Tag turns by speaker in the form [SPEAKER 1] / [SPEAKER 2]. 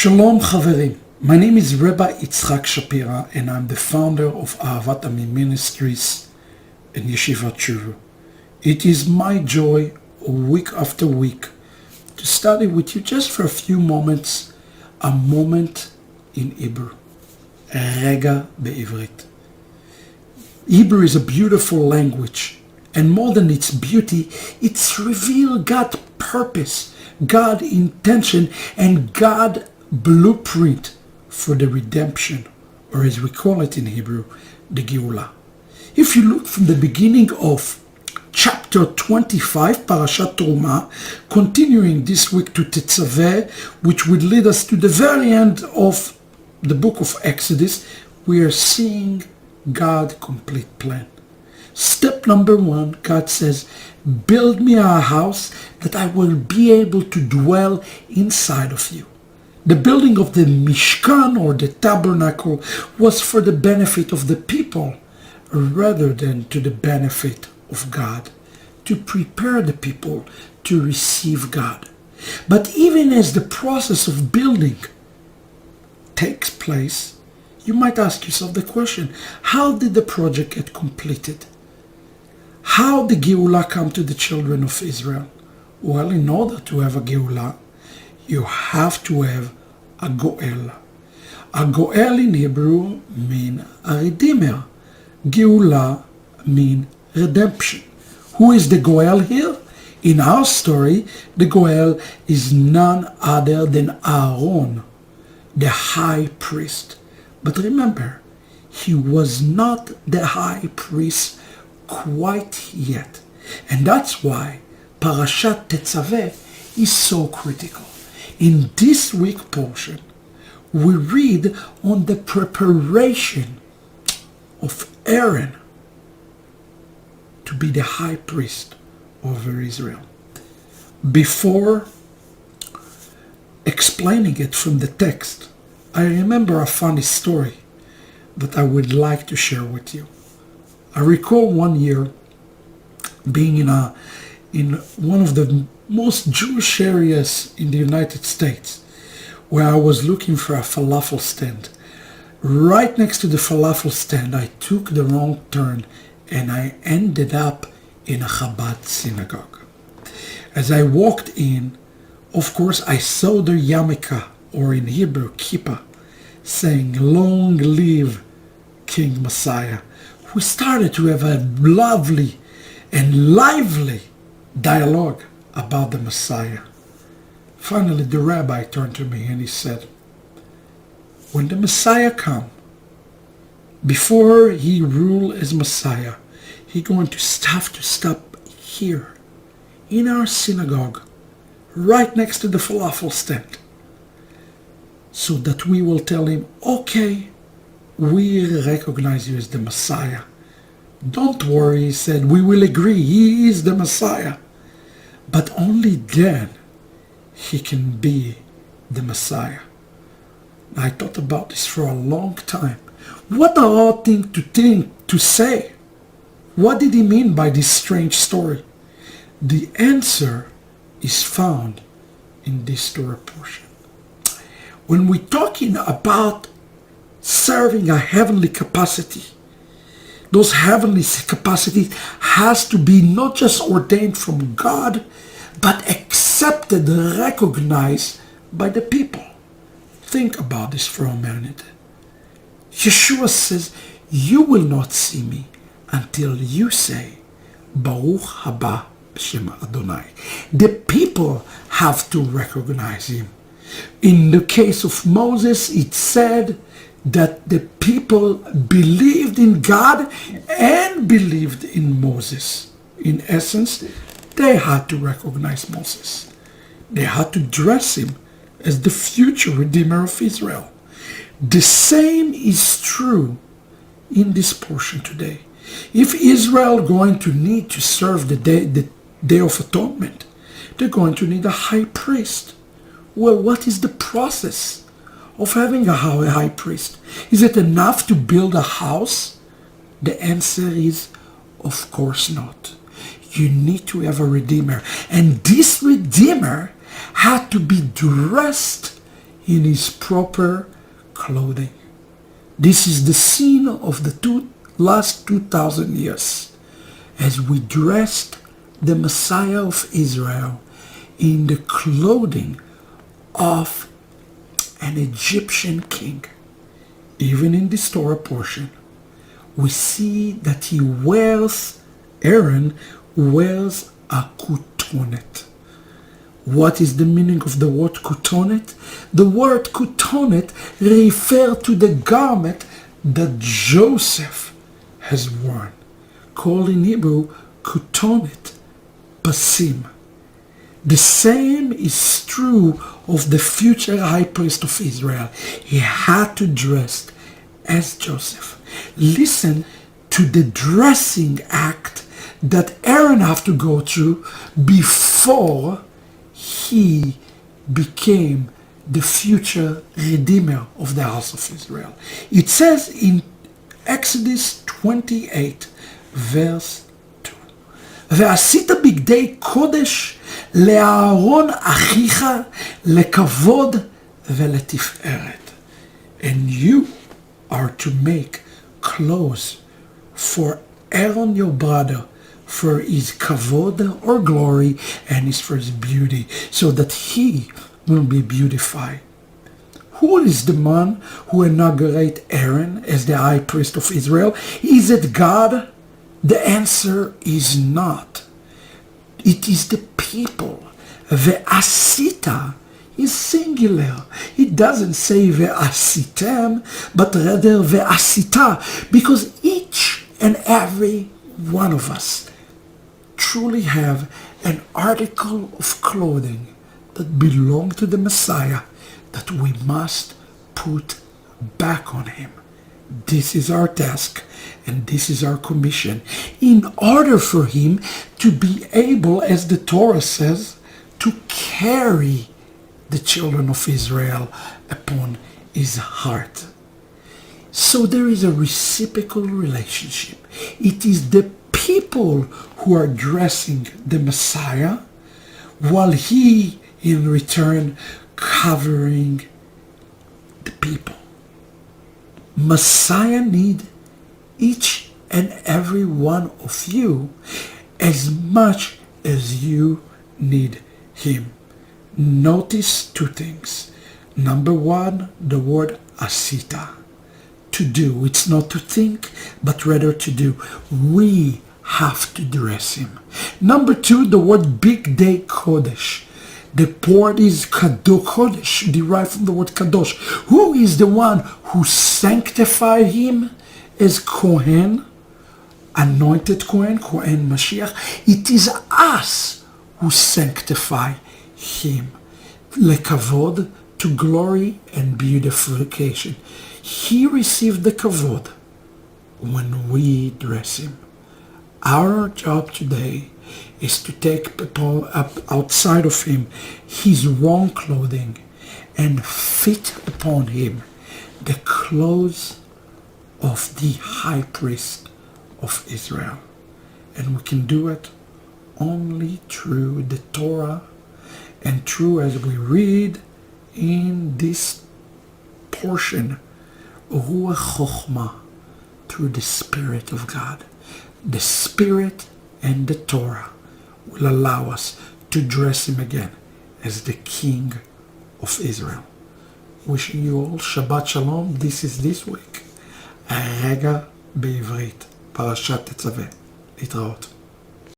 [SPEAKER 1] Shalom Chaverim. My name is Rabbi Yitzchak Shapira and I'm the founder of Ahavat Ami Ministries and Yeshivat Tshuva. It is my joy week after week to study with you just for a few moments, a moment in Hebrew. Regah Bivrit. Hebrew is a beautiful language, and more than its beauty, it's revealed God's purpose, God's intention, and God's blueprint for the redemption, or as we call it in Hebrew, the Geulah. If you look from the beginning of chapter 25, Parashat Tetzaveh, continuing this week to Tetzaveh, which would lead us to the very end of the book of Exodus, we are seeing God's complete plan. Step number 1, God says, build me a house that I will be able to dwell inside of you. The building of the Mishkan, or the tabernacle, was for the benefit of the people rather than to the benefit of God, to prepare the people to receive God. But even as the process of building takes place, you might ask yourself the question, how did the project get completed? How did Geulah come to the children of Israel? Well, in order to have a Geulah, you have to have a Goel. A Goel in Hebrew means a redeemer. Geulah means redemption. Who is the Goel here? In our story, the Goel is none other than Aaron, the high priest. But remember, he was not the high priest quite yet. And that's why Parashat Tetzaveh is so critical. In this week portion, we read on the preparation of Aaron to be the high priest over Israel. Before explaining it from the text, I remember a funny story that I would like to share with you. I recall one year being in one of the most Jewish areas in the United States, where I was looking for a falafel stand. Right next to the falafel stand, I took the wrong turn and I ended up in a Chabad synagogue. As I walked in, of course, I saw the yarmulke, or in Hebrew, kippah, saying, "Long live King Messiah." We started to have a lovely and lively dialogue about the Messiah. Finally, the rabbi turned to me and he said, when the Messiah comes, before he rule as Messiah, he's going to have to stop here in our synagogue, right next to the falafel stand, so that we will tell him, okay, we recognize you as the Messiah. Don't worry, he said, we will agree, he is the Messiah. But only then he can be the Messiah. I thought about this for a long time. What an odd thing to say. What did he mean by this strange story? The answer is found in this story portion. When we're talking about serving a heavenly capacity, those heavenly capacities has to be not just ordained from God, but accepted, recognized by the people. Think about this for a minute. Yeshua says, you will not see me until you say, Baruch haba b'shem Adonai. The people have to recognize him. In the case of Moses, it said that the people believed in God and believed in Moses. In essence, they had to recognize Moses. They had to dress him as the future Redeemer of Israel. The same is true in this portion today. If Israel going to need to serve the Day of Atonement, they're going to need a high priest. Well, what is the process of having a high priest? Is it enough to build a house? The answer is, of course not. You need to have a Redeemer. And this Redeemer had to be dressed in his proper clothing. This is the scene of the last 2,000 years, as we dressed the Messiah of Israel in the clothing of an Egyptian king. Even in this Torah portion, we see that Aaron wears a kutonet. What is the meaning of the word kutonet? The word kutonet refers to the garment that Joseph has worn, called in Hebrew kutonet pasim. The same is true of the future high priest of Israel. He had to dress as Joseph. Listen to the dressing act that Aaron had to go through before he became the future redeemer of the house of Israel. It says in Exodus 28, verse 2, ועשית בגדי קודש לאהרון אחיך לכבוד ולתפארת. And you are to make clothes for Aaron your brother, for his kavod or glory, and for his beauty, so that he will be beautified. Who is the man who inaugurated Aaron as the high priest of Israel? Is it God? The answer is not. It is the people. Ve'asita is singular. It doesn't say ve'asitem, but rather ve'asita, because each and every one of us truly have an article of clothing that belong to the Messiah that we must put back on him. This is our task and this is our commission, in order for him to be able, as the Torah says, to carry the children of Israel upon his heart. So there is a reciprocal relationship. It is the people who are dressing the Messiah, while he in return covering the people. Messiah need each and every one of you as much as you need him. Notice two things. Number one, the word asita, to do. It's not to think, but rather to do. We have to dress him. Number two, the word big day kodesh. The word is kadosh, derived from the word kadosh. Who is the one who sanctified him as Kohen, anointed Kohen, Kohen Mashiach? It is us who sanctify him, lekavod, to glory and beautification. He received the kavod when we dress him. Our job today is to take people up outside of him his wrong clothing and fit upon him the clothes of the high priest of Israel. And we can do it only through the Torah and through, as we read in this portion, Ruach Chochmah, through the Spirit of God. The Spirit and the Torah will allow us to dress him again as the King of Israel. Wishing you all Shabbat Shalom. This is this week. Regah Bivrit Parashat Tetzaveh. להתראות.